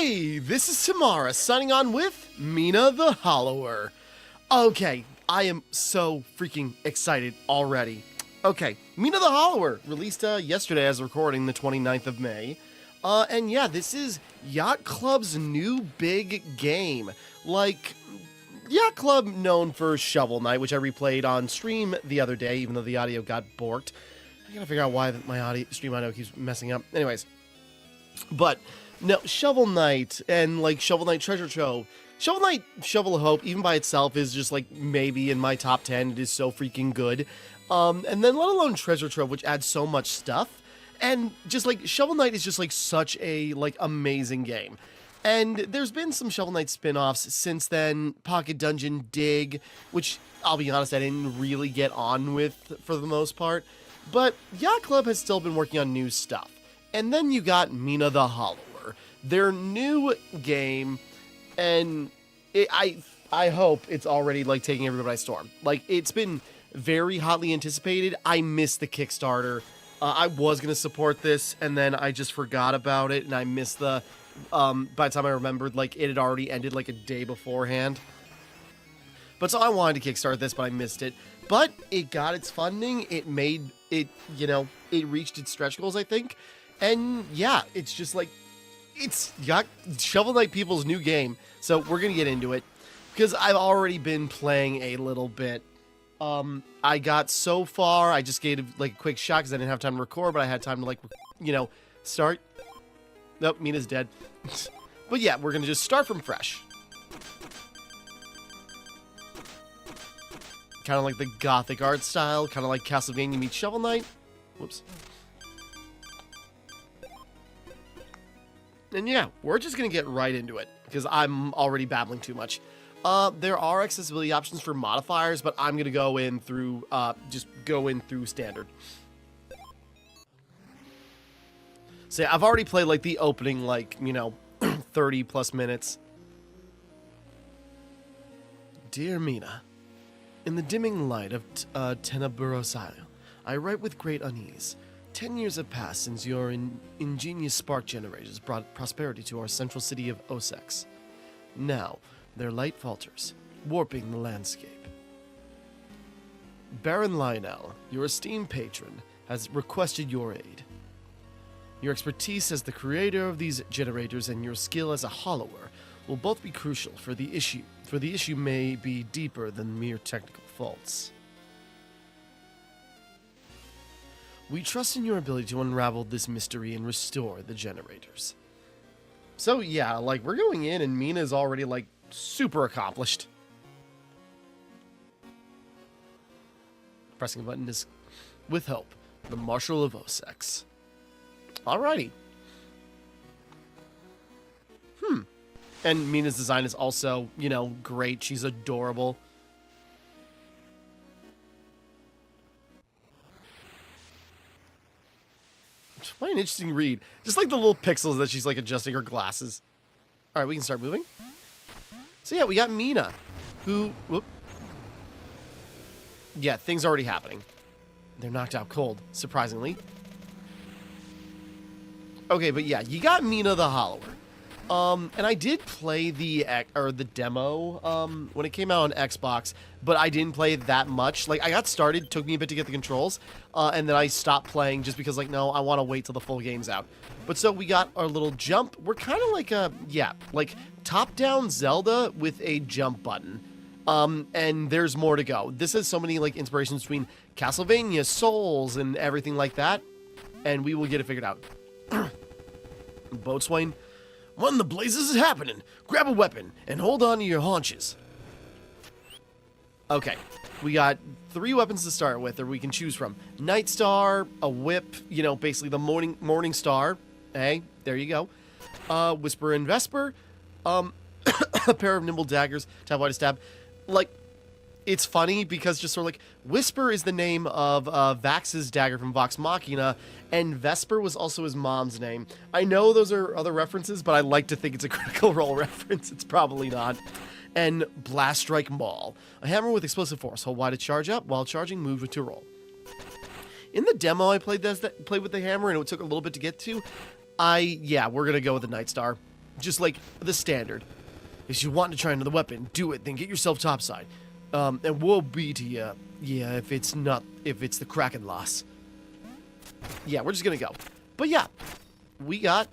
Hey, this is Timmara signing on with Mina the Hollower. Okay, I am so freaking excited already. Okay, Mina the Hollower released yesterday as recording the 29th of May. And yeah, this is Yacht Club's new big game. Like, Yacht Club known for Shovel Knight, which I replayed on stream the other day, even though the audio got borked. I gotta figure out why my stream audio keeps messing up. Anyways, but no, Shovel Knight and like Shovel Knight Treasure Trove. Shovel Knight Shovel of Hope, even by itself, is just like maybe in my top 10. It is so freaking good. And then let alone Treasure Trove, which adds so much stuff. And just like Shovel Knight is just like such a like amazing game. And there's been some Shovel Knight spin-offs since then. Pocket Dungeon, Dig, which I'll be honest, I didn't really get on with for the most part. But Yacht Club has still been working on new stuff. And then you got Mina the Hollower, their new game, and I hope it's already like taking everybody by storm. Like, it's been very hotly anticipated. I missed the Kickstarter. I was going to support this, and then I just forgot about it, and I missed the, by the time I remembered, like, it had already ended, like, a day beforehand. But so I wanted to kickstart this, but I missed it. But it got its funding, it made it, you know, it reached its stretch goals, I think. And, yeah, it's just, like, it's Shovel Knight people's new game, so we're going to get into it. Because I've already been playing a little bit. I got so far, I just gave like a quick shot because I didn't have time to record, but I had time to like, you know, start. Nope, Mina's dead. But yeah, we're going to just start from fresh. Kind of like the gothic art style, kind of like Castlevania meets Shovel Knight. Whoops. And yeah, we're just going to get right into it because I'm already babbling too much. There are accessibility options for modifiers, but I'm going to go in through, just go in through standard. So yeah, I've already played, like, the opening, like, you know, 30 plus minutes. Dear Mina, in the dimming light of Timmara, I write with great unease. 10 years have passed since your ingenious spark generators brought prosperity to our central city of Ossex. Now, their light falters, warping the landscape. Baron Lionel, your esteemed patron, has requested your aid. Your expertise as the creator of these generators and your skill as a hollower will both be crucial for the issue may be deeper than mere technical faults. We trust in your ability to unravel this mystery and restore the generators. So yeah, like, we're going in and Mina's already like super accomplished. Pressing a button is with hope. The Marshal of Ossex. Alrighty. And Mina's design is also, you know, great. She's adorable. It's quite an interesting read. Just like the little pixels that she's like adjusting her glasses. Alright, we can start moving. So yeah, we got Mina, who, whoop. Yeah, things are already happening. They're knocked out cold, surprisingly. Okay, but yeah, you got Mina the Hollower. And I did play the demo, when it came out on Xbox, but I didn't play it that much. Like, I got started, took me a bit to get the controls, and then I stopped playing just because, like, no, I want to wait till the full game's out. But so we got our little jump. We're kind of like a, yeah, like top-down Zelda with a jump button. And there's more to go. This has so many, like, inspirations between Castlevania, Souls, and everything like that, and we will get it figured out. Boatswain, what in the blazes is happening? Grab a weapon and hold on to your haunches. Okay, we got 3 weapons to start with, or we can choose from. Night Star, a whip, you know, basically the morning star. Hey, there you go. Whisper and Vesper, a pair of nimble daggers, tap wide to stab. Like, it's funny because just sort of like, Whisper is the name of Vax's dagger from Vox Machina, and Vesper was also his mom's name. I know those are other references, but I like to think it's a Critical Role reference. It's probably not. And Blast Strike Maul, a hammer with explosive force. Hold Y to charge up, while charging, move to roll. In the demo, I played with the hammer, and it took a little bit to get to. Yeah, we're gonna go with the Night Star. Just like the standard. If you want to try another weapon, do it, then get yourself topside. And woe be to you. Yeah, if it's the Kraken loss. Yeah, we're just gonna go. But yeah, we got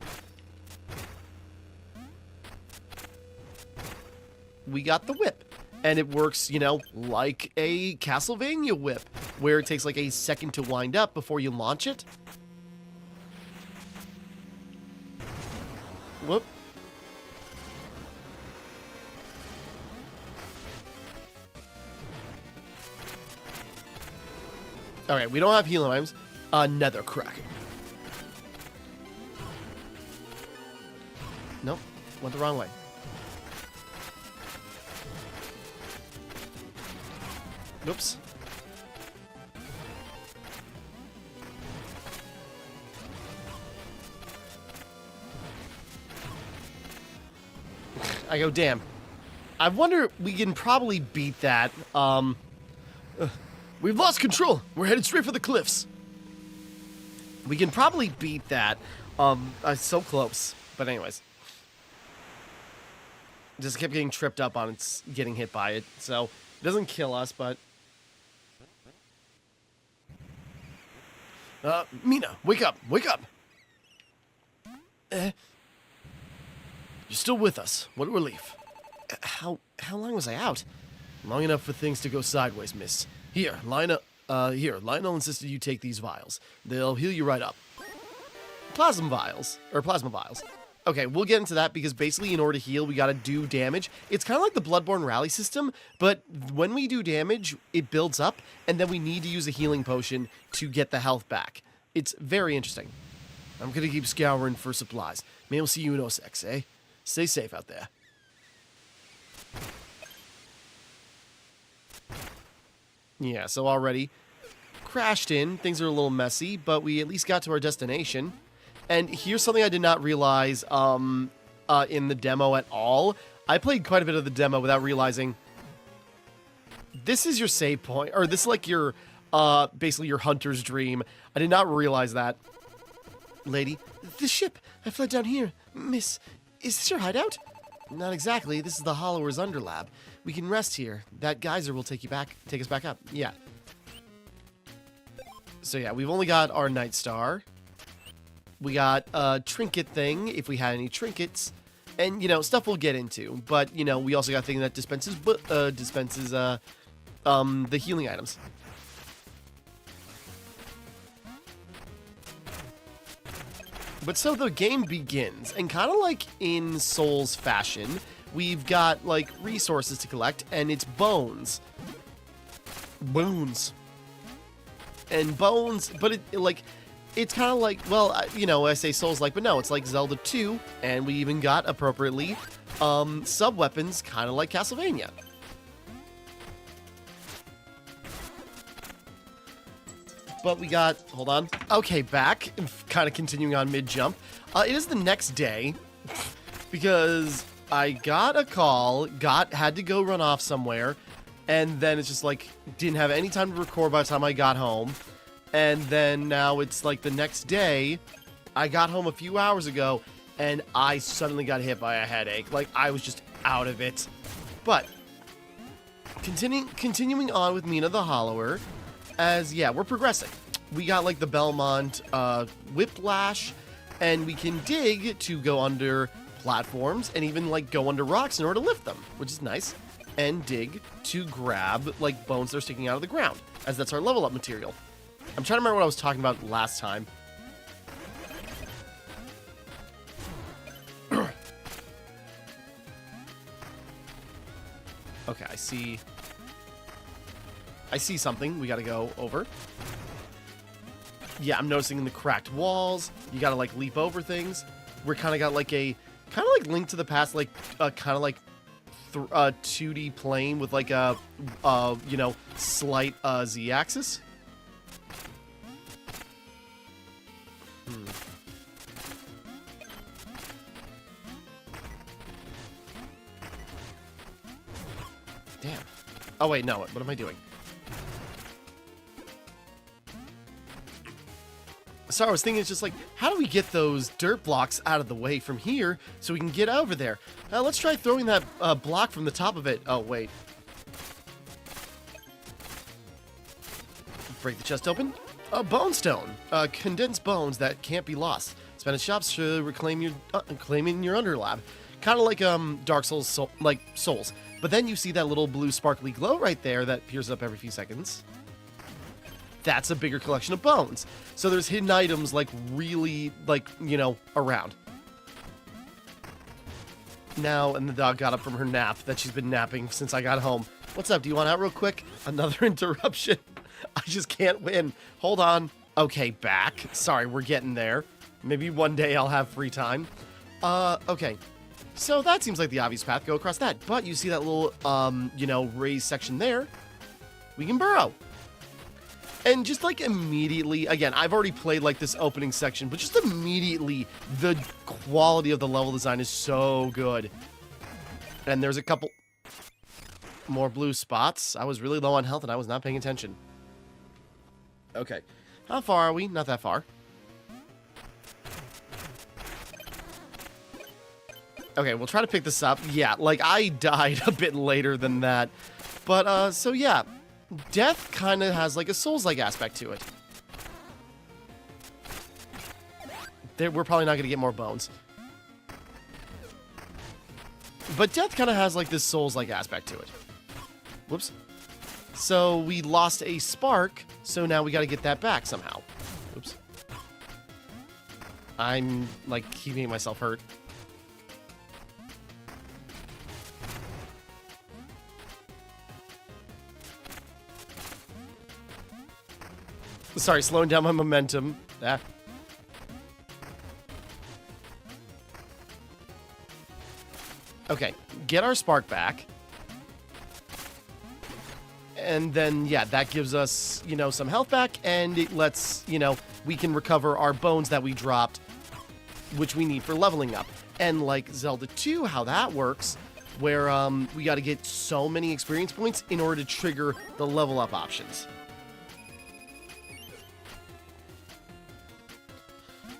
the whip. And it works, you know, like a Castlevania whip, where it takes like a second to wind up before you launch it. Whoop. Alright, we don't have healing items. Nether Kraken. Nope, went the wrong way. Oops. I go, damn. I wonder, we can probably beat that. We've lost control. We're headed straight for the cliffs. We can probably beat that. So close. But anyways. Just kept getting tripped up on it, getting hit by it. So, it doesn't kill us, but... Mina, wake up! Wake up! You're still with us. What a relief. How long was I out? Long enough for things to go sideways, miss. Here, Lionel insisted you take these vials. They'll heal you right up. Plasma vials. Okay, we'll get into that because basically in order to heal, we gotta do damage. It's kind of like the Bloodborne rally system, but when we do damage, it builds up, and then we need to use a healing potion to get the health back. It's very interesting. I'm gonna keep scouring for supplies. Maybe we'll see you in Osex, eh? Stay safe out there. Yeah, so already crashed in. Things are a little messy, but we at least got to our destination. And here's something I did not realize in the demo at all. I played quite a bit of the demo without realizing this is your save point, or this is like your, basically your hunter's dream. I did not realize that. Lady, the ship. I fled down here. Miss, is this your hideout? Not exactly. This is the Hollower's underlab. We can rest here. That geyser will take us back up. Yeah. So yeah, we've only got our Night Star. We got a trinket thing, if we had any trinkets. And, you know, stuff we'll get into. But, you know, we also got a thing that dispenses the healing items. But so the game begins, and kind of like in Souls fashion, we've got, like, resources to collect, and it's bones. Bones. And bones, but it's kind of like, well, you know, I say Souls-like, but no, it's like Zelda 2, and we even got, appropriately, sub-weapons, kind of like Castlevania. But we got, hold on, okay, back, kind of continuing on mid-jump. It is the next day, because I got a call, had to go run off somewhere, and then it's just like, didn't have any time to record by the time I got home. And then now it's like the next day, I got home a few hours ago, and I suddenly got hit by a headache. Like, I was just out of it. But, continuing on with Mina the Hollower, as, yeah, we're progressing. We got, like, the Belmont Whiplash, and we can dig to go under platforms, and even, like, go under rocks in order to lift them, which is nice. And dig to grab, like, bones that are sticking out of the ground, as that's our level up material. I'm trying to remember what I was talking about last time. Okay, I see something we gotta go over. Yeah, I'm noticing in the cracked walls, you gotta, like, leap over things. We're kind of got, like, a, kind of like Link to the Past, like, kind of like 2D plane with, like, a, you know, slight Z-axis. Damn. Oh, wait, no. What am I doing? So I was thinking, it's just like, how do we get those dirt blocks out of the way from here so we can get over there? Let's try throwing that block from the top of it. Oh, wait. Break the chest open. A bone stone. Condensed bones that can't be lost. Spend in shops to reclaim your claiming your underlab. Kind of like Dark Souls, Souls. But then you see that little blue sparkly glow right there that appears up every few seconds. That's a bigger collection of bones. So there's hidden items like really around. Now, and the dog got up from her nap that she's been napping since I got home. What's up? Do you want out real quick? Another interruption. I just can't win. Hold on. Okay, back. Sorry, we're getting there. Maybe one day I'll have free time. Okay. So that seems like the obvious path. Go across that. But you see that little, raised section there? We can burrow. And just like immediately, again, I've already played like this opening section, but just immediately the quality of the level design is so good. And there's a couple more blue spots. I was really low on health and I was not paying attention. Okay. How far are we? Not that far. Okay, we'll try to pick this up. Yeah, like I died a bit later than that. But, so yeah. Death kind of has like a Souls-like aspect to it. We're probably not going to get more bones. But death kind of has like this Souls-like aspect to it. Whoops. So we lost a spark, so now we got to get that back somehow. Oops. I'm like keeping myself hurt. Sorry, slowing down my momentum. Ah. Okay, get our spark back. And then, yeah, that gives us, some health back, and it lets, we can recover our bones that we dropped, which we need for leveling up. And like Zelda 2, how that works, where we got to get so many experience points in order to trigger the level up options.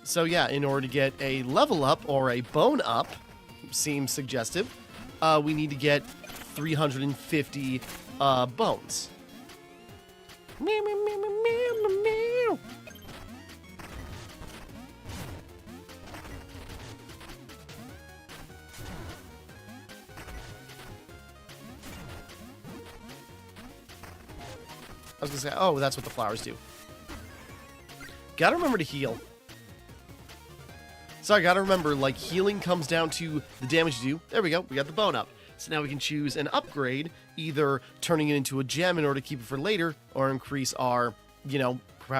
So yeah, in order to get a level up or a bone up, seems suggestive, we need to get 350 bones. Meow, meow, meow, meow, meow, meow. I was gonna say, oh, that's what the flowers do. Gotta remember to heal. So I gotta remember, like, healing comes down to the damage you do. There we go, we got the bone up. So now we can choose an upgrade, either turning it into a gem in order to keep it for later, or increase our,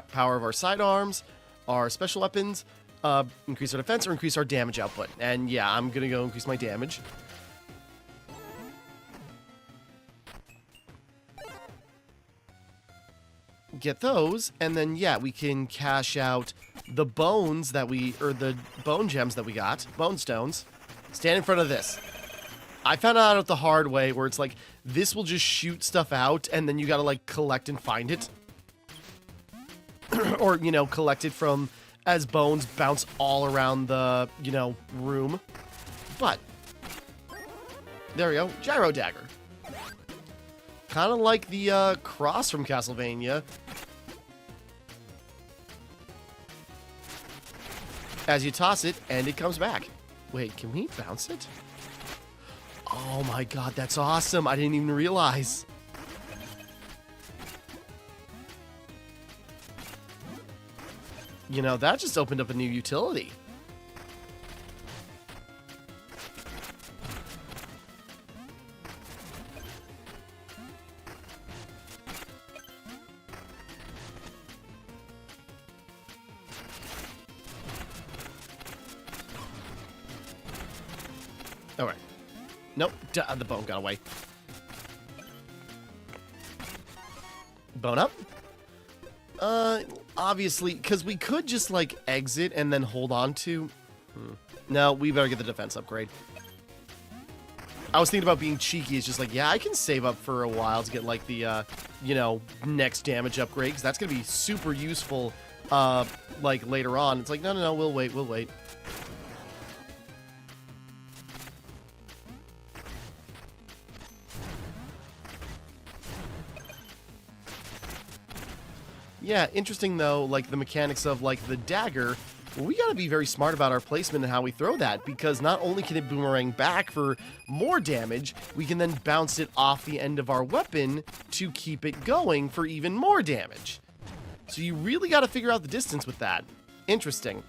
power of our sidearms, our special weapons, increase our defense, or increase our damage output. And yeah, I'm gonna go increase my damage. Get those, and then yeah, we can cash out the bones that the bone gems that we got, bone stones. Stand in front of this. I found out the hard way where it's like, this will just shoot stuff out, and then you gotta like collect and find it. Or, collect it from as bones bounce all around the, room. But, there we go, gyro dagger. Kind of like the cross from Castlevania. As you toss it, and it comes back. Wait, can we bounce it? Oh my god, that's awesome. I didn't even realize. That just opened up a new utility. Alright. Nope, the bone got away. Bone up? Obviously, because we could just, like, exit and then hold on to... No, we better get the defense upgrade. I was thinking about being cheeky. It's just like, yeah, I can save up for a while to get, like, the, next damage upgrade, because that's going to be super useful like later on. It's like, no, no, no, we'll wait, we'll wait. Yeah, interesting though, like the mechanics of like the dagger. Well, we gotta be very smart about our placement and how we throw that, because not only can it boomerang back for more damage, we can then bounce it off the end of our weapon to keep it going for even more damage. So you really gotta figure out the distance with that. Interesting.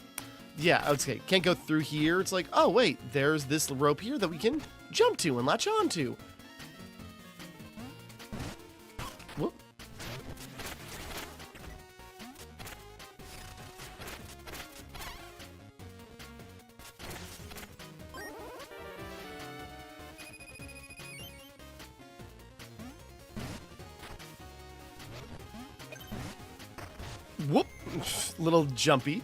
Yeah, okay, can't go through here. It's like, oh wait, there's this rope here that we can jump to and latch on to. Whoop. Whoop. Little jumpy.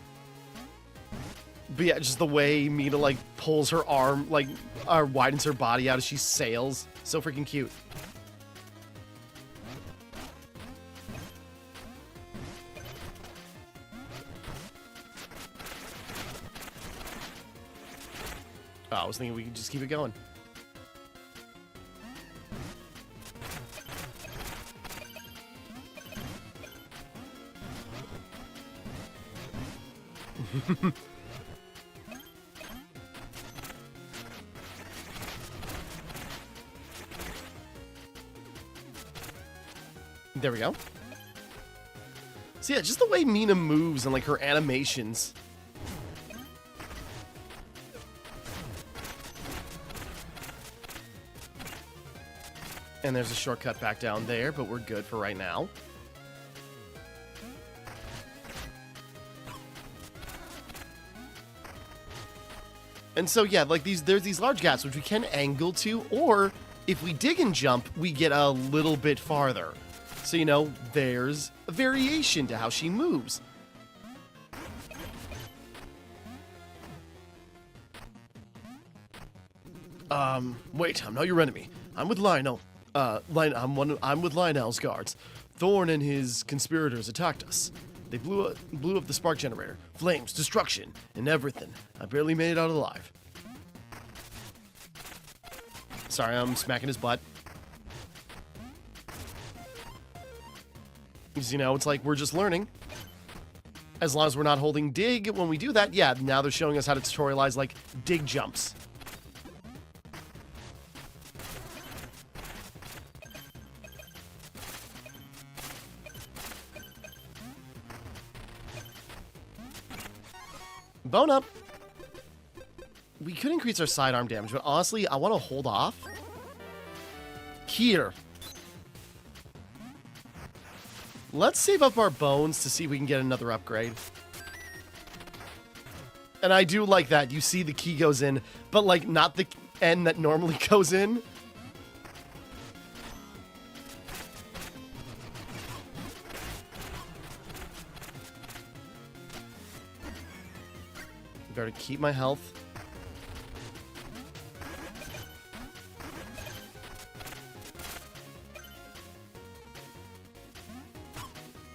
But yeah, just the way Mina, like, pulls her arm, like, widens her body out as she sails. So freaking cute. Oh, I was thinking we could just keep it going. There we go. So yeah, just the way Mina moves and like her animations. And there's a shortcut back down there, but we're good for right now. And so yeah, like there's these large gaps which we can angle to, or if we dig and jump, we get a little bit farther. So, you know, there's a variation to how she moves. Wait, I'm not your enemy. I'm with Lionel. I'm with Lionel's guards. Thorn and his conspirators attacked us. They blew up the spark generator. Flames, destruction, and everything. I barely made it out alive. Sorry, I'm smacking his butt. Because, you know, it's like we're just learning. As long as we're not holding dig when we do that, yeah, now they're showing us how to tutorialize, like, dig jumps. Bone up. We could increase our sidearm damage, but honestly, I want to hold off. Here. Let's save up our bones to see if we can get another upgrade. And I do like that. You see the key goes in, but like not the end that normally goes in. Better keep my health.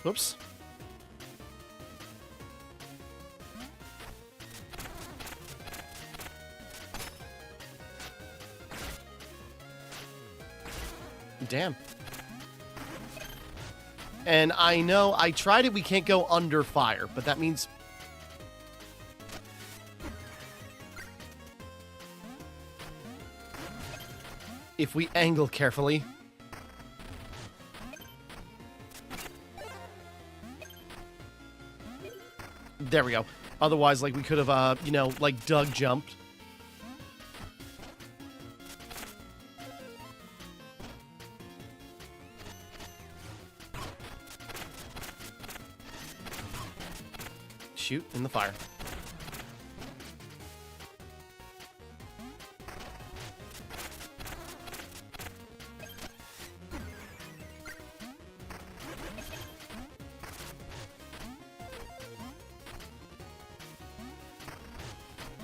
Oops. Damn. And I know I tried it, we can't go under fire, but that means if we angle carefully. There we go. Otherwise, like, we could have, you know, like, dug jumped. Shoot in the fire.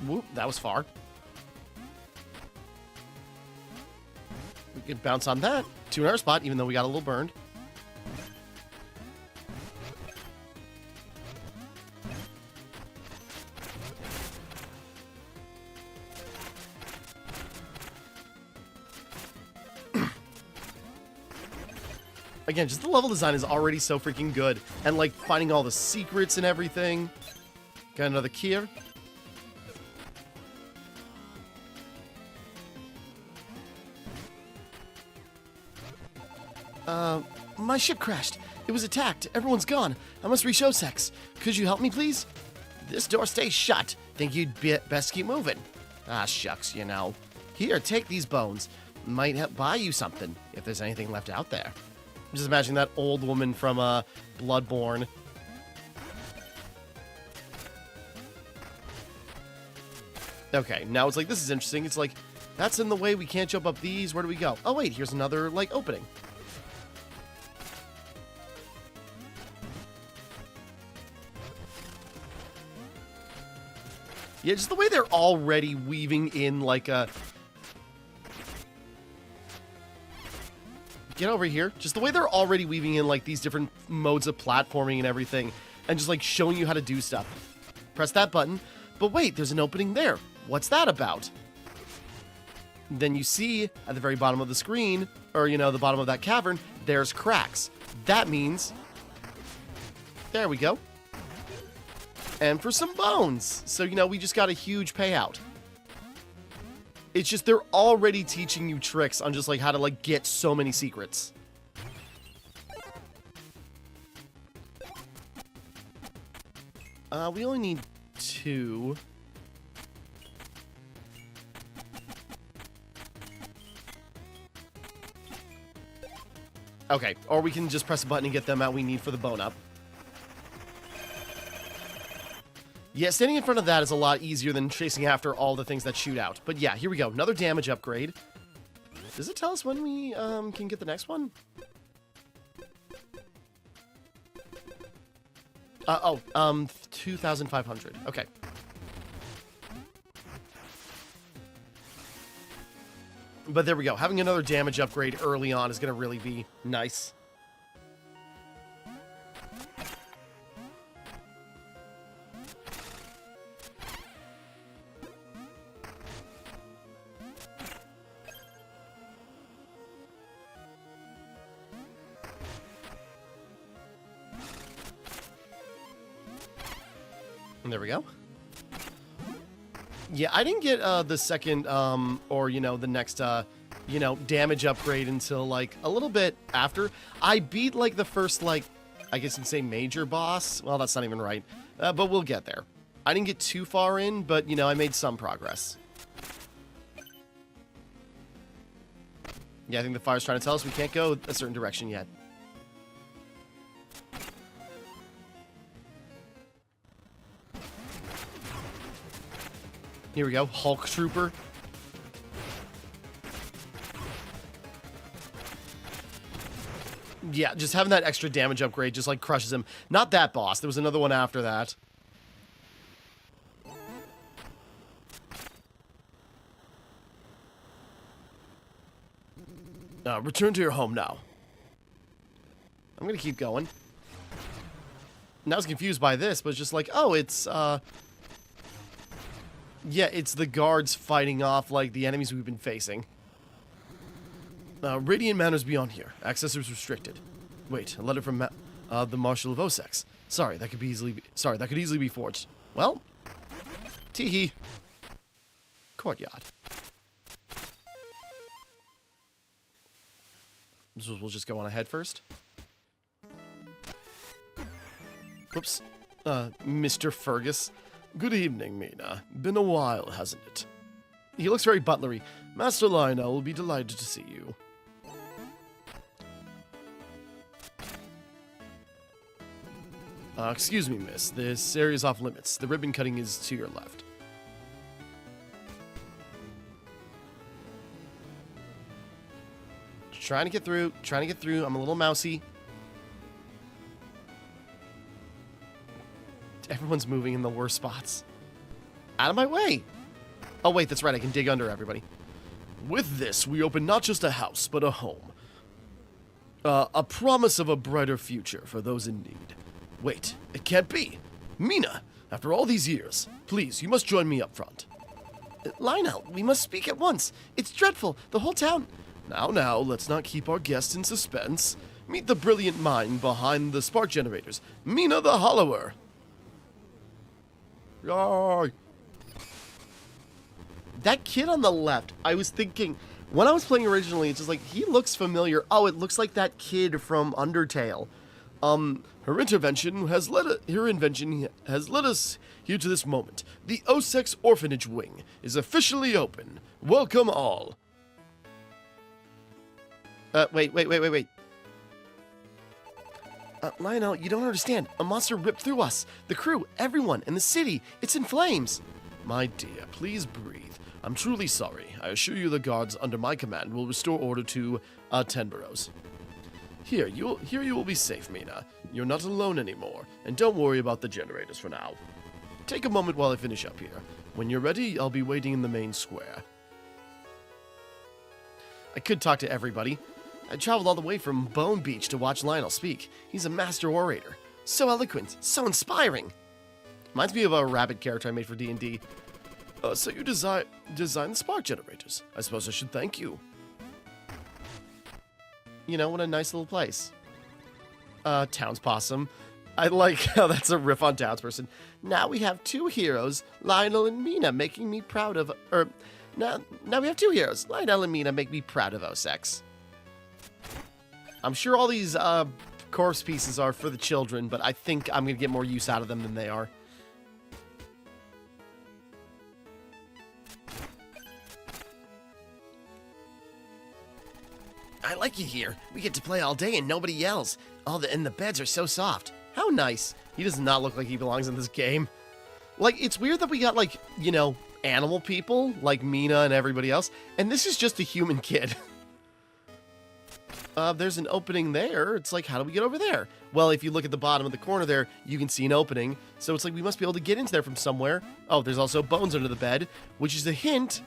Whoop, that was far. We could bounce on that. 2 in our spot, even though we got a little burned. Again, just the level design is already so freaking good. And, like, finding all the secrets and everything. Got another key here. My ship crashed. It was attacked. Everyone's gone. I must reach Osex. Could you help me, please? This door stays shut. Think you'd best keep moving. Ah, shucks, you know. Here, take these bones. Might help buy you something, if there's anything left out there. Just imagine that old woman from, Bloodborne. Okay, now it's like, this is interesting. It's like, that's in the way. We can't jump up these. Where do we go? Oh, wait, here's another, like, opening. Yeah, just the way they're already weaving in, like, a... Get over here. Just the way they're already weaving in, like, these different modes of platforming and everything. And just, like, showing you how to do stuff. Press that button. But wait, there's an opening there. What's that about? Then you see, at the very bottom of the screen, or, you know, the bottom of that cavern, there's cracks. That means... There we go. And for some bones. So, you know, we just got a huge payout. It's just they're already teaching you tricks on just, like, how to, like, get so many secrets. We only need 2. Okay, or we can just press a button and get them out we need for the bone up. Yeah, standing in front of that is a lot easier than chasing after all the things that shoot out. But yeah, here we go. Another damage upgrade. Does it tell us when we can get the next one? 2,500. Okay. But there we go. Having another damage upgrade early on is going to really be nice. And there we go. Yeah, I didn't get the second, or, you know, the next, you know, damage upgrade until, like, a little bit after. I beat, like, the first, like, I guess you can say major boss. Well, that's not even right. But we'll get there. I didn't get too far in, but, you know, I made some progress. Yeah, I think the fire's trying to tell us we can't go a certain direction yet. Here we go, Hulk Trooper. Yeah, just having that extra damage upgrade just, like, crushes him. Not that boss. There was another one after that. Return to your home now. I'm gonna keep going. And I was confused by this, but it's just like, oh, it's, yeah, it's the guards fighting off, like, the enemies we've been facing. Radiant Manor's beyond here. Access is restricted. Wait, a letter from the Marshal of Osex. Sorry, that could easily be forged. Well, tee-hee. Courtyard. So we'll just go on ahead first. Whoops. Mr. Fergus. Good evening, Mina. Been a while, hasn't it? He looks very butlery. Master Lionel will be delighted to see you. Excuse me, miss. This area's off limits. The ribbon cutting is to your left. Trying to get through. I'm a little mousy. Everyone's moving in the worst spots. Out of my way! Oh wait, that's right, I can dig under everybody. With this, we open not just a house, but a home. A promise of a brighter future for those in need. Wait, it can't be! Mina, after all these years, please, you must join me up front. Lionel, we must speak at once. It's dreadful, the whole town... Now, let's not keep our guests in suspense. Meet the brilliant mind behind the spark generators, Mina the Hollower. Yay! That kid on the left, I was thinking, when I was playing originally, it's just like, he looks familiar. Oh, it looks like that kid from Undertale. Her invention has led us here to this moment. The Osex Orphanage Wing is officially open. Welcome all. Wait. Lionel, you don't understand. A monster ripped through us. The crew, everyone, and the city. It's in flames. My dear, please breathe. I'm truly sorry. I assure you the guards under my command will restore order to Tenboroughs. Here you will be safe, Mina. You're not alone anymore, and don't worry about the generators for now. Take a moment while I finish up here. When you're ready, I'll be waiting in the main square. I could talk to everybody. I traveled all the way from Bone Beach to watch Lionel speak. He's a master orator. So eloquent, so inspiring. Reminds me of a rabbit character I made for D&D. So you designed the spark generators. I suppose I should thank you. You know, what a nice little place. Townspossum. I like how that's a riff on Townsperson. Now we have two heroes, Lionel and Mina, making me proud of... Now we have two heroes. Lionel and Mina make me proud of Osex. I'm sure all these corpse pieces are for the children, but I think I'm going to get more use out of them than they are. I like it here. We get to play all day and nobody yells. And the beds are so soft. How nice. He does not look like he belongs in this game. Like, it's weird that we got, like, you know, animal people, like Mina and everybody else, and this is just a human kid. There's an opening there. It's like, how do we get over there? Well, if you look at the bottom of the corner there, you can see an opening. So it's like, we must be able to get into there from somewhere. Oh, there's also bones under the bed, which is a hint.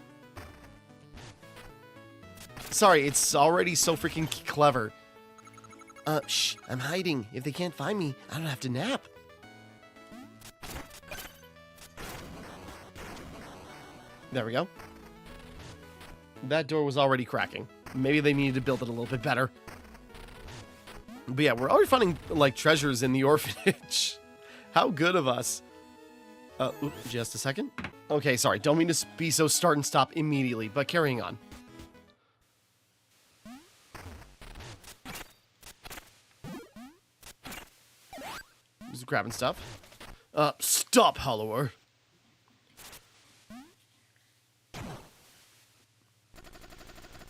Sorry, it's already so freaking clever. Shh, I'm hiding. If they can't find me, I don't have to nap. There we go. That door was already cracking. Maybe they needed to build it a little bit better. But yeah, we're already finding, like, treasures in the orphanage. How good of us. Just a second. Okay, sorry. Don't mean to be so start and stop immediately, but carrying on. Just grabbing stuff. Stop, Hollower.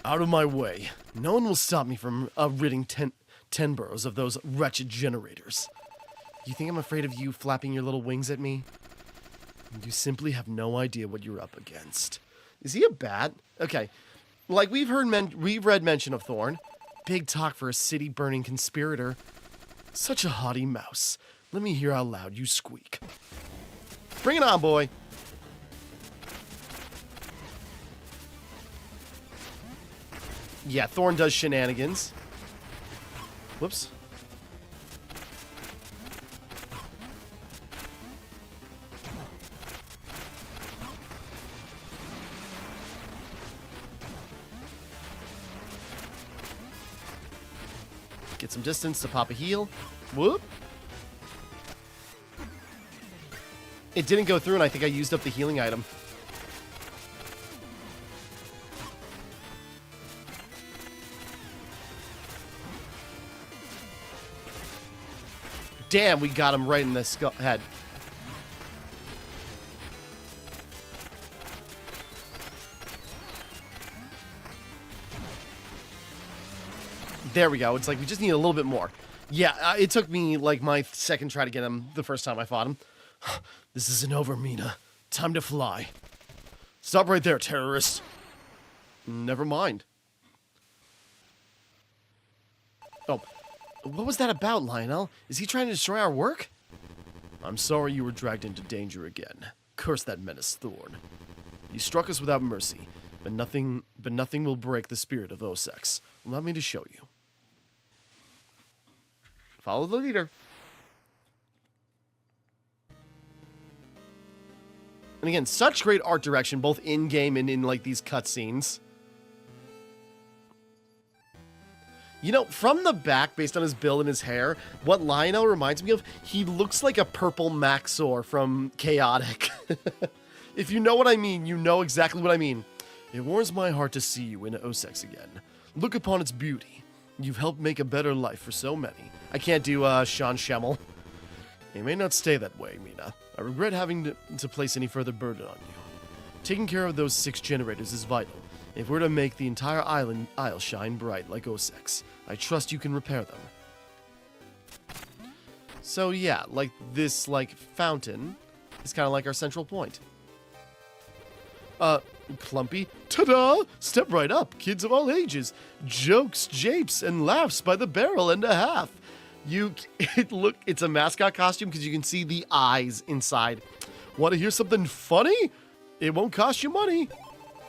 Out of my way. No one will stop me from ridding Tenboroughs of those wretched generators. You think I'm afraid of you flapping your little wings at me? You simply have no idea what you're up against. Is he a bat? Okay. Like, we've read mention of Thorn. Big talk for a city-burning conspirator. Such a haughty mouse. Let me hear how loud you squeak. Bring it on, boy. Yeah, Thorn does shenanigans. Whoops. Get some distance to pop a heal. Whoop. It didn't go through, and I think I used up the healing item. Damn, we got him right in the head. There we go. It's like we just need a little bit more. Yeah, it took me like my second try to get him the first time I fought him. This isn't over, Mina. Time to fly. Stop right there, terrorist. Never mind. Oh. What was that about, Lionel? Is he trying to destroy our work? I'm sorry you were dragged into danger again. Curse that menace, Thorn. You struck us without mercy, but nothing will break the spirit of Osex. Allow me to show you. Follow the leader. And again, such great art direction, both in-game and in, like, these cutscenes. You know, from the back, based on his build and his hair, what Lionel reminds me of, he looks like a purple Maxor from Chaotic. If you know what I mean, you know exactly what I mean. It warms my heart to see you in Osex again. Look upon its beauty. You've helped make a better life for so many. I can't do Sean Schemmel. It may not stay that way, Mina. I regret having to place any further burden on you. Taking care of those 6 generators is vital. If we're to make the entire isle shine bright like Osex, I trust you can repair them. So yeah, like this fountain is kind of like our central point. Clumpy, ta-da! Step right up, kids of all ages. Jokes, japes, and laughs by the barrel and a half. It's a mascot costume because you can see the eyes inside. Want to hear something funny? It won't cost you money.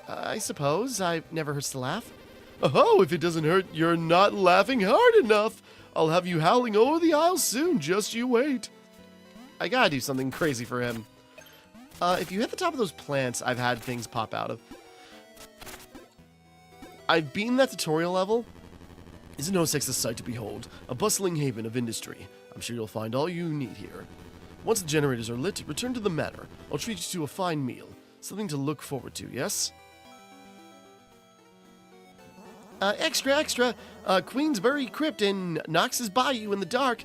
I suppose. It never hurts to laugh. Oh, if it doesn't hurt, you're not laughing hard enough. I'll have you howling over the aisle soon. Just you wait. I gotta do something crazy for him. If you hit the top of those plants, I've had things pop out of. I've beaten that tutorial level. Isn't Osex a sight to behold? A bustling haven of industry. I'm sure you'll find all you need here. Once the generators are lit, return to the manor. I'll treat you to a fine meal. Something to look forward to, yes? Extra. Queensbury Crypt in Knox's Bayou in the dark.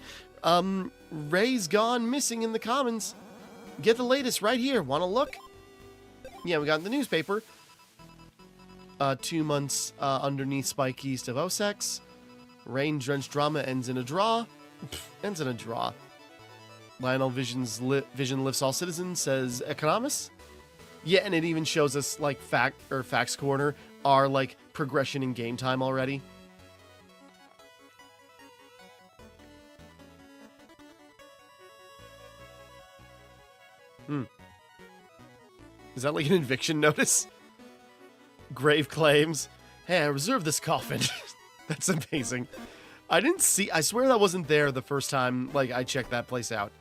Ray's gone missing in the commons. Get the latest right here. Want to look? Yeah, we got the newspaper. 2 months underneath Spike east of Osex. Rain-drenched drama ends in a draw. Ends in a draw. Lionel Vision lifts all citizens, says economist. Yeah, and it even shows us like facts corner our like progression in game time already. Is that like an eviction notice? Grave claims. Hey, I reserved this coffin. That's amazing. I swear that wasn't there the first time like I checked that place out.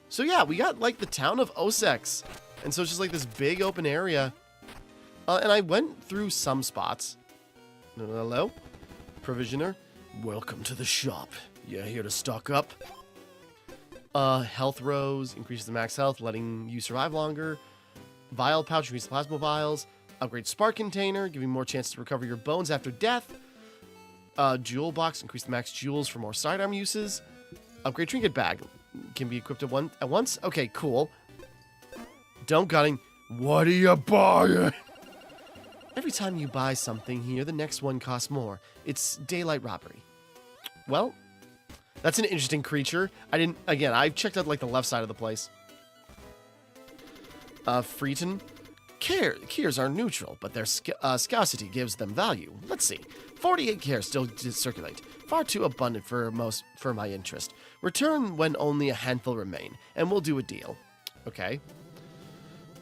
So yeah, we got like the town of Osex. And so it's just like this big open area. And I went through some spots. Hello? Provisioner? Welcome to the shop. You here to stock up? Health rose, increases the max health, letting you survive longer. Vial pouch, increase plasma vials. Upgrade spark container, giving more chance to recover your bones after death. Jewel box, increase the max jewels for more sidearm uses. Upgrade trinket bag, can be equipped at once. Okay, cool. Don't gutting. What are you buying? Every time you buy something here, the next one costs more. It's daylight robbery. Well, that's an interesting creature. I've checked out like the left side of the place. Freeton. Cares are neutral, but their scarcity gives them value. Let's see. 48 cares still circulate. Far too abundant for my interest. Return when only a handful remain, and we'll do a deal. Okay.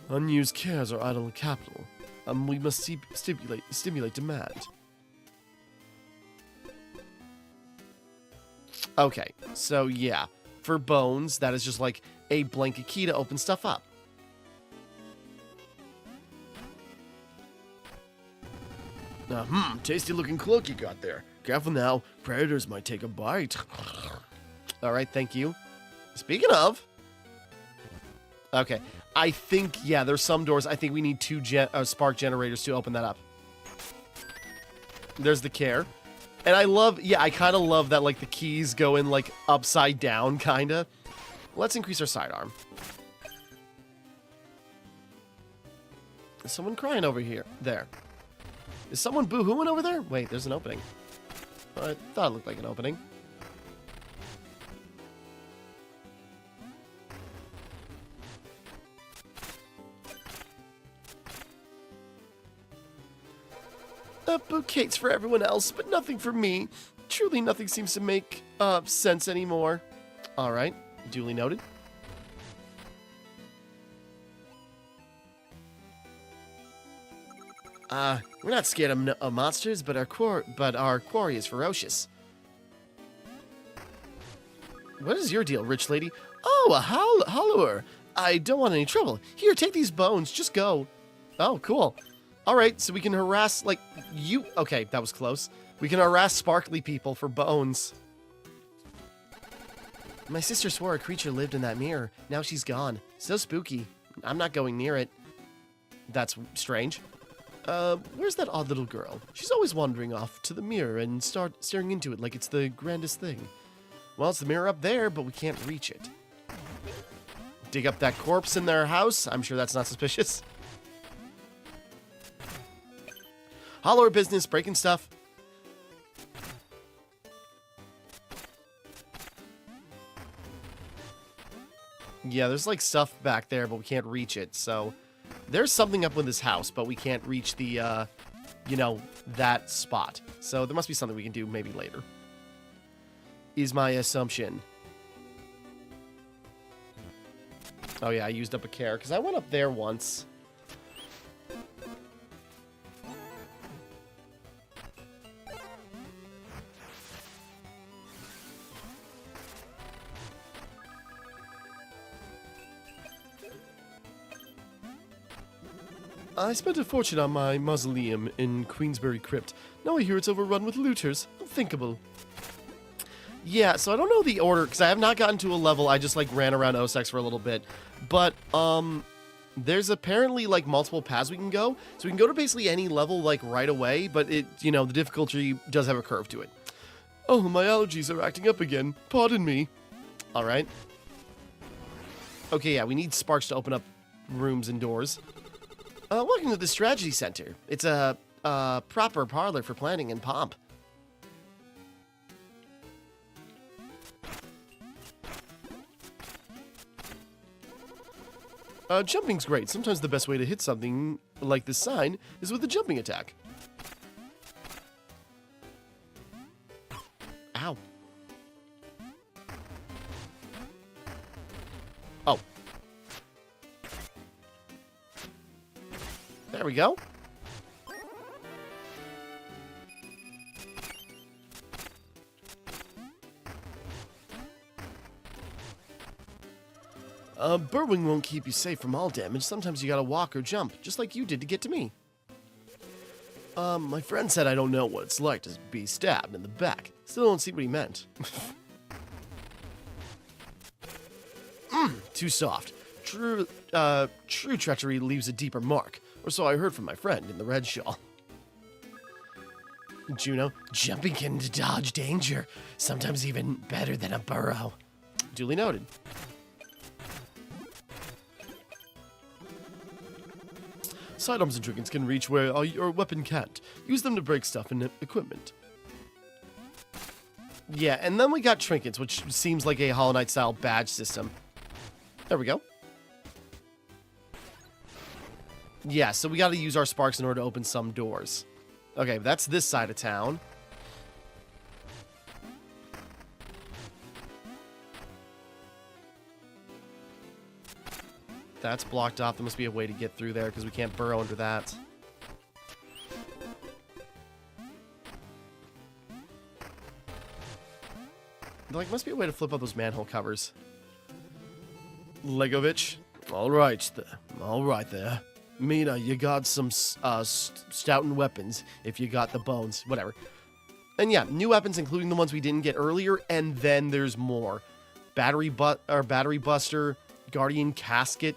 Unused cares are idle capital. We must stimulate demand. Okay, so yeah. For bones, that is just like a blanket key to open stuff up. Tasty looking cloak you got there. Careful now, predators might take a bite. Alright, thank you. Speaking of... Okay, I think, yeah, there's some doors. I think we need 2 spark generators to open that up. There's the care. And I kind of love that, like, the keys go in, like, upside down, kind of. Let's increase our sidearm. Is someone crying over here? There. Is someone boo-hooing over there? Wait, there's an opening. I thought it looked like an opening. Bouquets for everyone else, but nothing for me. Truly nothing seems to make sense anymore. Alright, duly noted. We're not scared of monsters, but our quarry is ferocious. What is your deal, rich lady? Oh, a hollower. I don't want any trouble. Here, take these bones. Just go. Oh, cool. Alright, so we can harass, like, you... Okay, that was close. We can harass sparkly people for bones. My sister swore a creature lived in that mirror. Now she's gone. So spooky. I'm not going near it. That's strange. Where's that odd little girl? She's always wandering off to the mirror and start staring into it like it's the grandest thing. Well, it's the mirror up there, but we can't reach it. Dig up that corpse in their house. I'm sure that's not suspicious. Hollower business, breaking stuff. Yeah, there's like stuff back there, but we can't reach it, so... There's something up with this house, but we can't reach the, you know, that spot. So there must be something we can do maybe later. Is my assumption. Oh yeah, I used up a care, because I went up there once. I spent a fortune on my mausoleum in Queensbury Crypt. Now I hear it's overrun with looters. Unthinkable. Yeah, so I don't know the order, because I have not gotten to a level. I just, like, ran around Osex for a little bit. But, there's apparently, like, multiple paths we can go. So we can go to basically any level, like, right away. But it, you know, the difficulty does have a curve to it. Oh, my allergies are acting up again. Pardon me. Alright. Okay, yeah, we need sparks to open up rooms and doors. Welcome to the Strategy Center. It's a proper parlor for planning and pomp. Jumping's great. Sometimes the best way to hit something like this sign is with a jumping attack. Ow. Oh. There we go. Burrowing won't keep you safe from all damage. Sometimes you gotta walk or jump, just like you did to get to me. My friend said I don't know what it's like to be stabbed in the back. Still don't see what he meant. Too soft. True treachery leaves a deeper mark. Or so I heard from my friend in the red shawl. Juno, jumping can dodge danger. Sometimes even better than a burrow. Duly noted. Sidearms and trinkets can reach where your weapon can't. Use them to break stuff and equipment. Yeah, and then we got trinkets, which seems like a Hollow Knight style badge system. There we go. Yeah, so we got to use our sparks in order to open some doors. Okay, that's this side of town. That's blocked off. There must be a way to get through there because we can't burrow under that. There like, must be a way to flip up those manhole covers. Legovich. All right there. Mina, you got some stoutin' weapons if you got the bones. Whatever. And yeah, new weapons, including the ones we didn't get earlier, and then there's more. Battery Buster, Guardian Casket.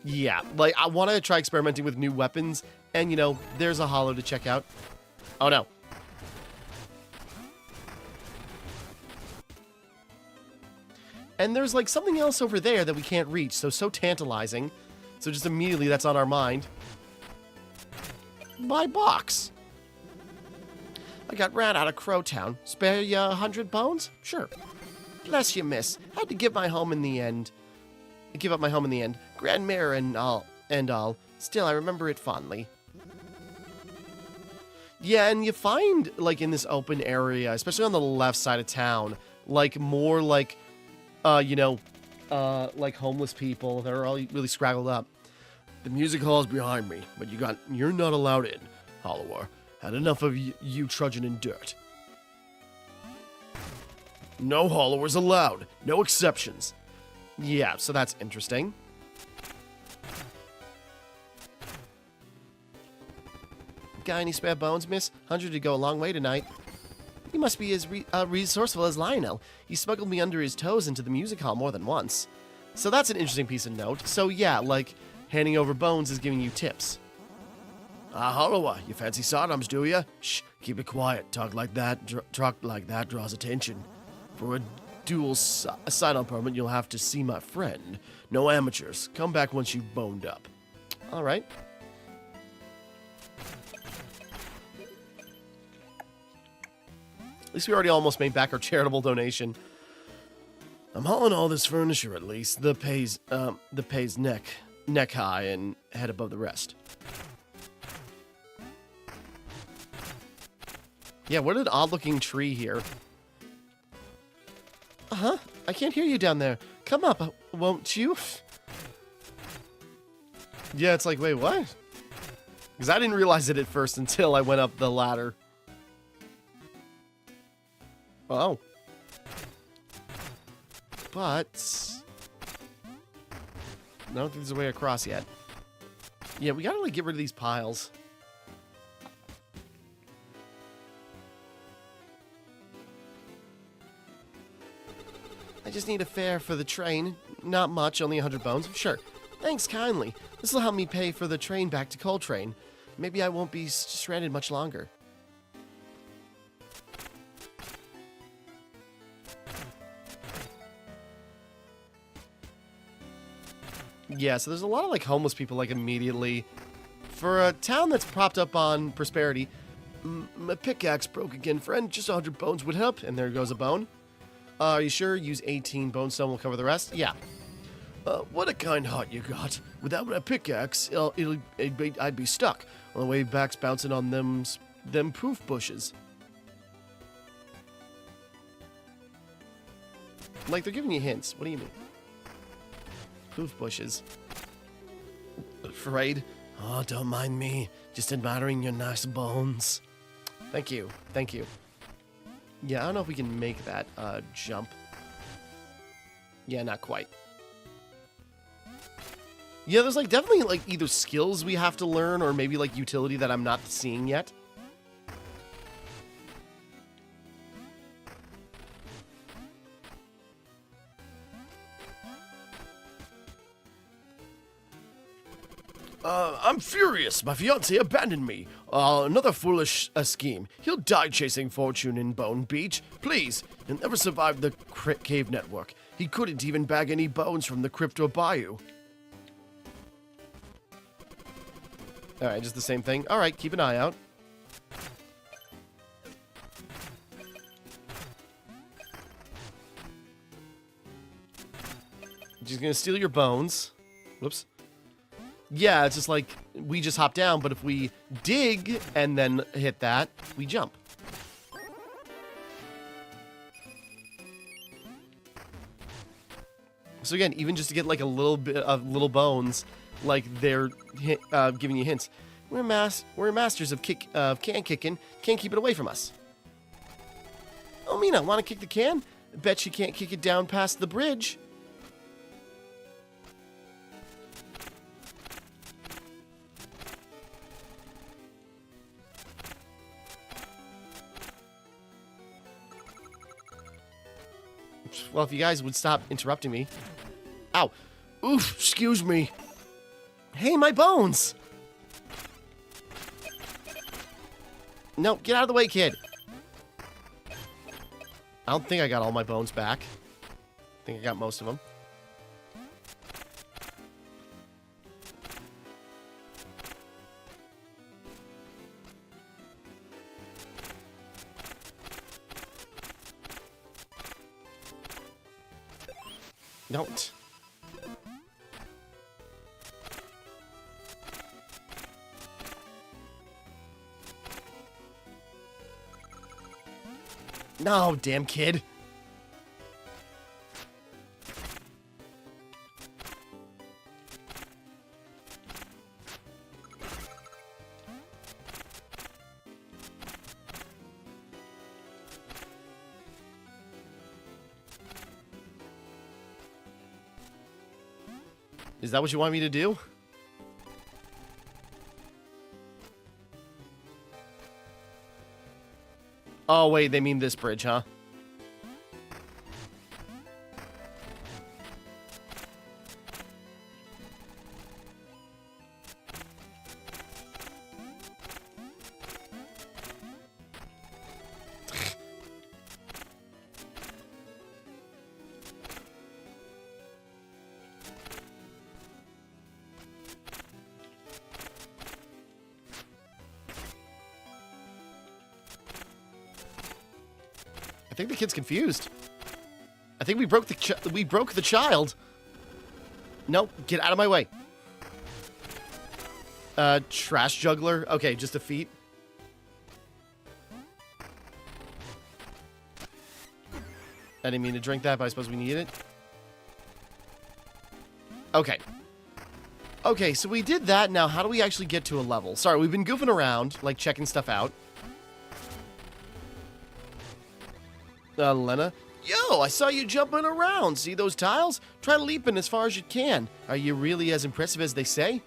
Yeah, like, I want to try experimenting with new weapons, and, you know, there's a hollow to check out. Oh, no. And there's, like, something else over there that we can't reach, so tantalizing. So just immediately, that's on our mind. My box. I got ran out of Crowtown. Spare you 100 bones? Sure. Bless you, miss. Had to give my home in the end. Give up my home in the end. Grand Mirror and all. Still, I remember it fondly. Yeah, and you find, like, in this open area, especially on the left side of town, like, more, like, you know, like, homeless people that are all really scraggled up. The music hall is behind me, but you're not allowed in, Hollower. Had enough of you trudging in dirt. No Hollowers allowed. No exceptions. Yeah, so that's interesting. Got any spare bones, miss? 100 to go a long way tonight. He must be as resourceful as Lionel. He smuggled me under his toes into the music hall more than once. So that's an interesting piece of note. So yeah, like, handing over bones is giving you tips. Hollowa, you fancy sardoms, do ya? Shh, keep it quiet. Talk like that draws attention. For a dual sign-on permit, you'll have to see my friend. No amateurs. Come back once you've boned up. All right. At least we already almost made back our charitable donation. I'm hauling all this furniture at least. The pay's neck high and head above the rest. Yeah, what an odd-looking tree here. Uh-huh. I can't hear you down there. Come up, won't you? Yeah, it's like, wait, what? Because I didn't realize it at first until I went up the ladder. Oh. But I don't think there's a way across yet. Yeah, we gotta, like, get rid of these piles. I just need a fare for the train. Not much, only 100 bones. Sure. Thanks kindly. This will help me pay for the train back to Coltrane. Maybe I won't be stranded much longer. Yeah, so there's a lot of, like, homeless people, like, immediately. For a town that's propped up on prosperity, my pickaxe broke again, friend. Just 100 bones would help. And there goes a bone. Are you sure? Use 18 bone stone will cover the rest? Yeah. What a kind heart you got. Without a pickaxe, I'd be stuck. On the way back's bouncing on them poof bushes. Like, they're giving you hints. What do you mean? Poof bushes. Afraid? Oh, don't mind me. Just admiring your nice bones. Thank you. Thank you. Yeah, I don't know if we can make that jump. Yeah, not quite. Yeah, there's like definitely like either skills we have to learn or maybe like utility that I'm not seeing yet. I'm furious. My fiancé abandoned me. Another foolish scheme. He'll die chasing fortune in Bone Beach. Please. He'll never survive the cave network. He couldn't even bag any bones from the crypto bayou. Alright, just the same thing. Alright, keep an eye out. Just gonna steal your bones. Whoops. Yeah, it's just like, we just hop down, but if we dig and then hit that, we jump. So again, even just to get like a little bit of little bones, like they're giving you hints. We're masters of can kicking. Can't keep it away from us. Oh, Mina, want to kick the can? Bet you can't kick it down past the bridge. Well, if you guys would stop interrupting me. Ow. Oof, excuse me. Hey, my bones! No, get out of the way, kid. I don't think I got all my bones back. I think I got most of them. Don't. No, damn kid. Is that what you want me to do? Oh, wait, they mean this bridge, huh? I think the kid's confused. I think we broke the child. Nope, get out of my way. Trash juggler. Okay, just a feat. I didn't mean to drink that, but I suppose we need it. Okay. Okay, so we did that. Now, how do we actually get to a level? Sorry, we've been goofing around, like checking stuff out. Lena. Yo, I saw you jumping around. See those tiles? Try leaping as far as you can. Are you really as impressive as they say?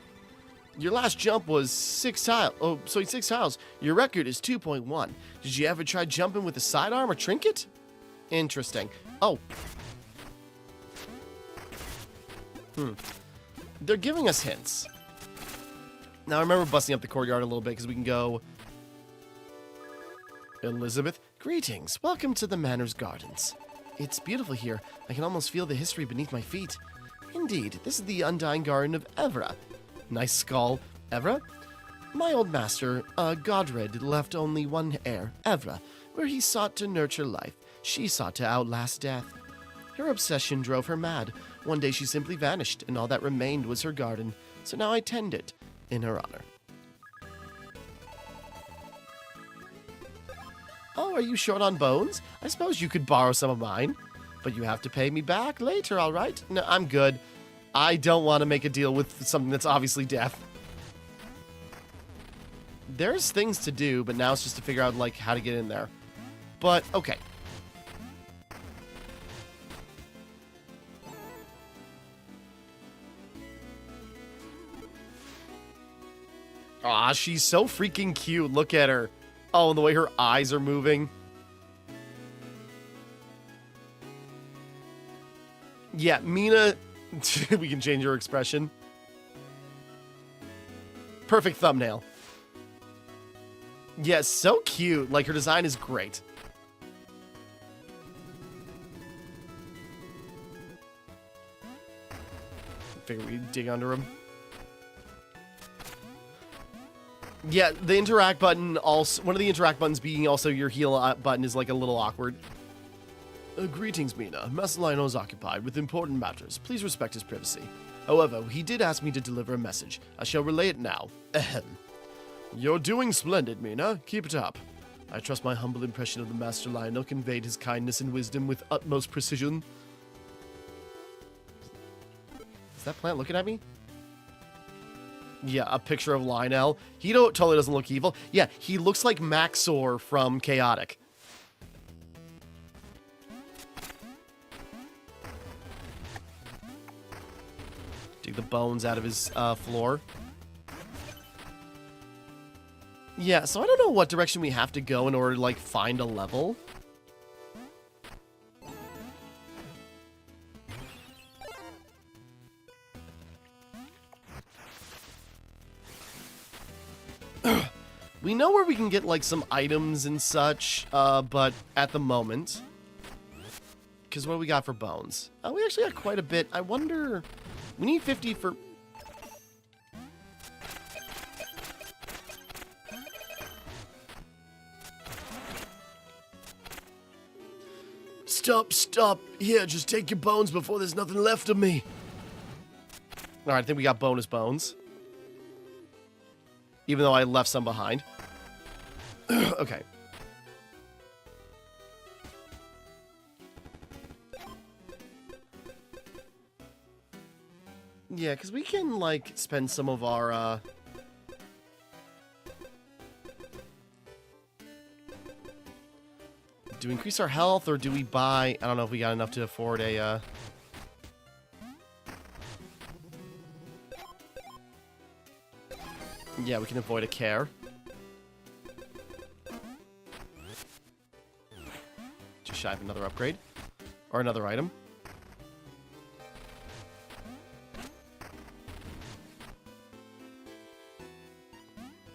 Your last jump was 6 tiles. Oh, so 6 tiles. Your record is 2.1. Did you ever try jumping with a sidearm or trinket? Interesting. Oh. They're giving us hints. Now, I remember busting up the courtyard a little bit because we can go... Elizabeth, greetings. Welcome to the Manor's Gardens. It's beautiful here. I can almost feel the history beneath my feet. Indeed, this is the Undying Garden of Evra. Nice skull. Evra? My old master, Godred, left only one heir, Evra, where he sought to nurture life. She sought to outlast death. Her obsession drove her mad. One day she simply vanished, and all that remained was her garden. So now I tend it in her honor. Oh, are you short on bones? I suppose you could borrow some of mine. But you have to pay me back later, all right? No, I'm good. I don't want to make a deal with something that's obviously deaf. There's things to do, but now it's just to figure out, like, how to get in there. But, okay. Aw, she's so freaking cute. Look at her. Oh, and the way her eyes are moving. Yeah, Mina... we can change her expression. Perfect thumbnail. Yeah, so cute. Like, her design is great. Figure we dig under him. Yeah, the interact button also... One of the interact buttons being also your heal button is, like, a little awkward. Greetings, Mina. Master Lionel is occupied with important matters. Please respect his privacy. However, he did ask me to deliver a message. I shall relay it now. Ahem. You're doing splendid, Mina. Keep it up. I trust my humble impression of the Master Lionel conveyed his kindness and wisdom with utmost precision. Is that plant looking at me? Yeah, a picture of Lionel. He totally doesn't look evil. Yeah, he looks like Maxor from Chaotic. Dig the bones out of his floor. Yeah, so I don't know what direction we have to go in order to, like, find a level. We know where we can get, like, some items and such, but at the moment... Because what do we got for bones? We actually got quite a bit. I wonder... We need 50 for... Stop. Here, just take your bones before there's nothing left of me. Alright, I think we got bonus bones. Even though I left some behind. Okay. Yeah, because we can, like, spend some of our, Do we increase our health, or do we buy... I don't know if we got enough to afford a, Yeah, we can avoid a care. wish I have another upgrade. Or another item.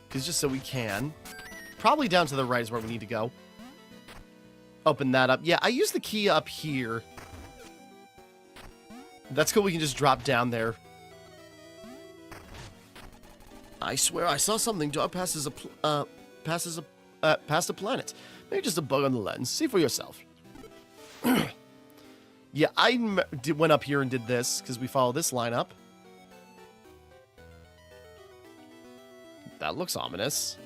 Because just so we can. Probably down to the right is where we need to go. Open that up. Yeah, I use the key up here. That's cool. We can just drop down there. I swear I saw something draw past a planet. Maybe just a bug on the lens. See for yourself. Yeah, I went up here and did this because we follow this line up. That looks ominous.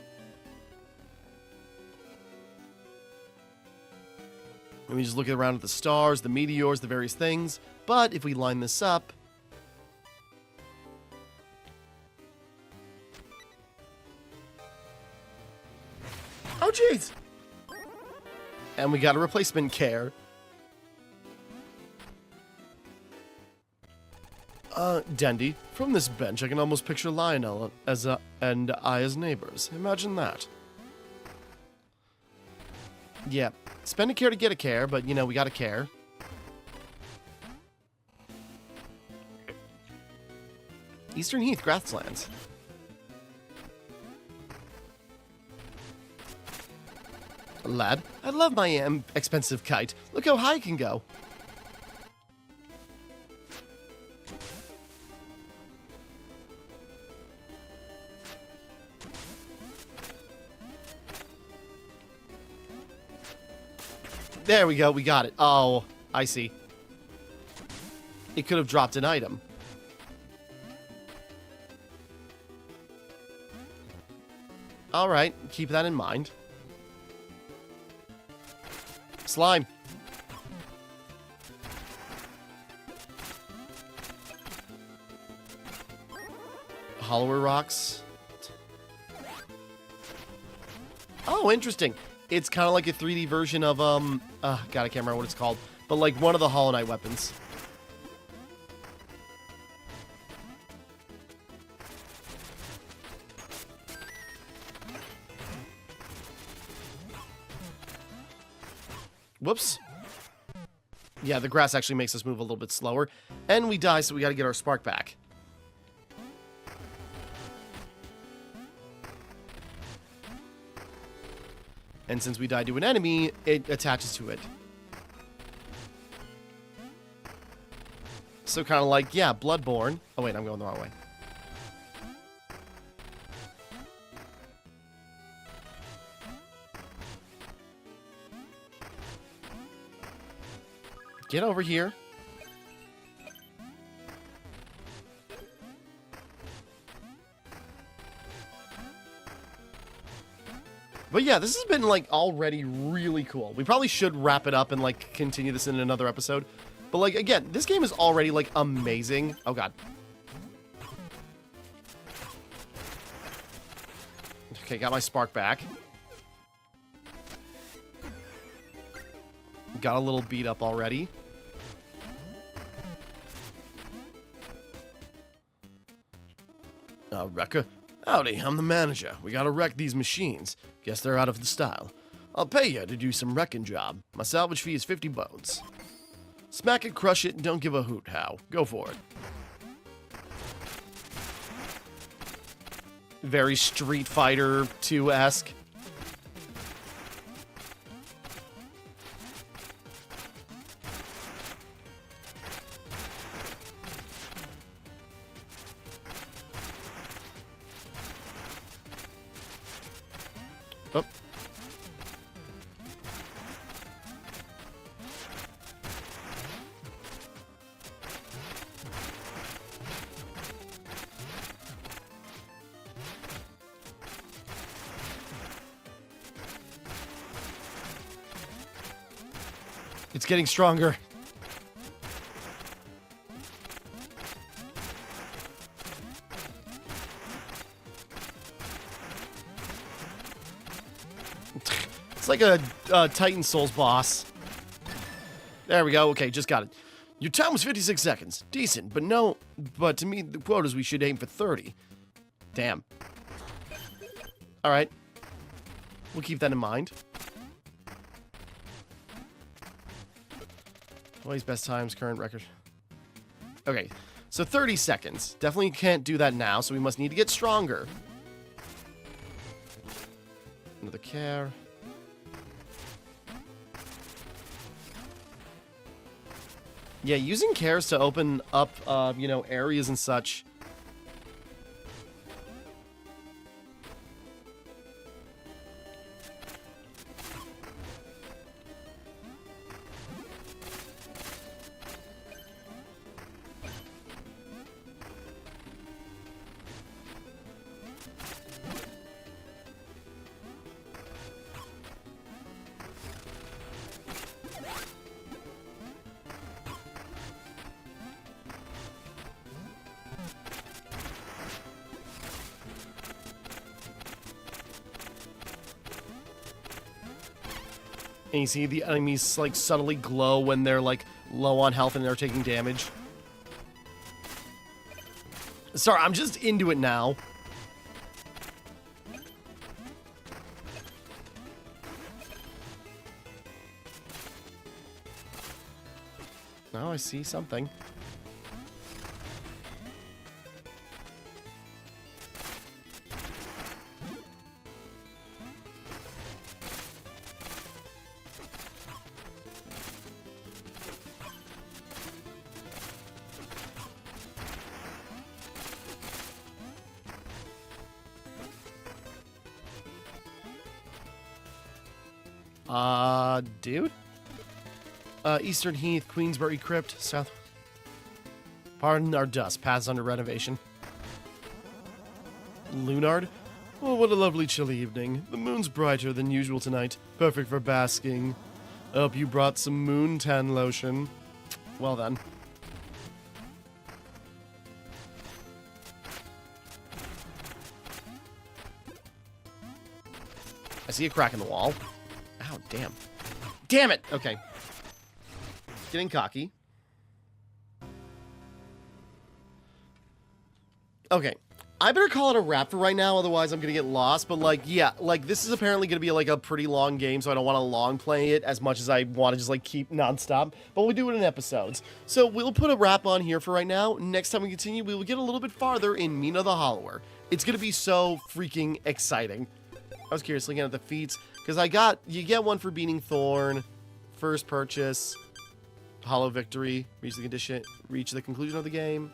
And we just look around at the stars, the meteors, the various things. But if we line this up... Oh, jeez! And we got a replacement care. Dendy, from this bench I can almost picture Lionel and I as neighbors. Imagine that. Yeah, spend a care to get a care, but, you know, we got a care. Eastern Heath, Grasslands. Lad, I love my expensive kite. Look how high it can go. There we go, we got it. Oh, I see. It could have dropped an item. Alright, keep that in mind. Slime. Hollower rocks. Oh, interesting. It's kind of like a 3D version of, God, I can't remember what it's called. But, like, one of the Hollow Knight weapons. Whoops. Yeah, the grass actually makes us move a little bit slower. And we die, so we gotta get our spark back. And since we died to an enemy, it attaches to it. So kind of like, yeah, Bloodborne. Oh wait, I'm going the wrong way. Get over here. But yeah, this has been, like, already really cool. We probably should wrap it up and, like, continue this in another episode. But, like, again, this game is already, like, amazing. Oh, God. Okay, got my spark back. Got a little beat up already. Wrecker. Howdy, I'm the manager. We gotta wreck these machines. Guess they're out of the style. I'll pay you to do some wrecking job. My salvage fee is 50 bones. Smack it, crush it, and don't give a hoot how. Go for it. Very Street Fighter 2-esque. Oh. It's getting stronger. It's like a Titan Souls boss. There we go. Okay, just got it. Your time was 56 seconds. Decent, but to meet the quotas, we should aim for 30. Damn. All right. We'll keep that in mind. Always best times, current record. Okay, so 30 seconds. Definitely can't do that now, so we must need to get stronger. Another care. Yeah, using cares to open up, you know, areas and such. And you see the enemies, like, subtly glow when they're, like, low on health and they're taking damage. Sorry, I'm just into it now. Now I see something. Dude? Eastern Heath, Queensbury Crypt, South... Pardon our dust, paths under renovation. Lunard? Oh, what a lovely chilly evening. The moon's brighter than usual tonight. Perfect for basking. I hope you brought some moon tan lotion. Well then. I see a crack in the wall. Ow, damn. Damn it! Okay. Getting cocky. Okay. I better call it a wrap for right now, otherwise I'm gonna get lost. But, like, yeah, like, this is apparently gonna be, like, a pretty long game, so I don't want to long play it as much as I want to just, like, keep nonstop. But we'll do it in episodes. So we'll put a wrap on here for right now. Next time we continue, we will get a little bit farther in Mina the Hollower. It's gonna be so freaking exciting. I was curious looking at the feats, because you get one for beating Thorn, first purchase, Hollow Victory, reach the conclusion of the game.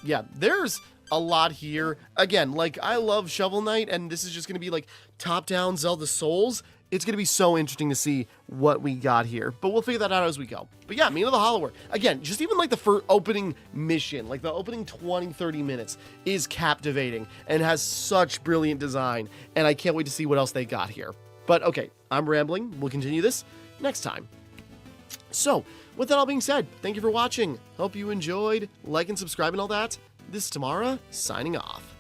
Yeah, there's a lot here. Again, like, I love Shovel Knight, and this is just going to be, like, top-down Zelda Souls. It's going to be so interesting to see what we got here, but we'll figure that out as we go. But yeah, Mina the Hollower. Again, just even, like, the first opening mission, like, the opening 20-30 minutes is captivating and has such brilliant design, and I can't wait to see what else they got here. But, okay, I'm rambling. We'll continue this next time. So, with that all being said, thank you for watching. Hope you enjoyed. Like and subscribe and all that. This is Timmara, signing off.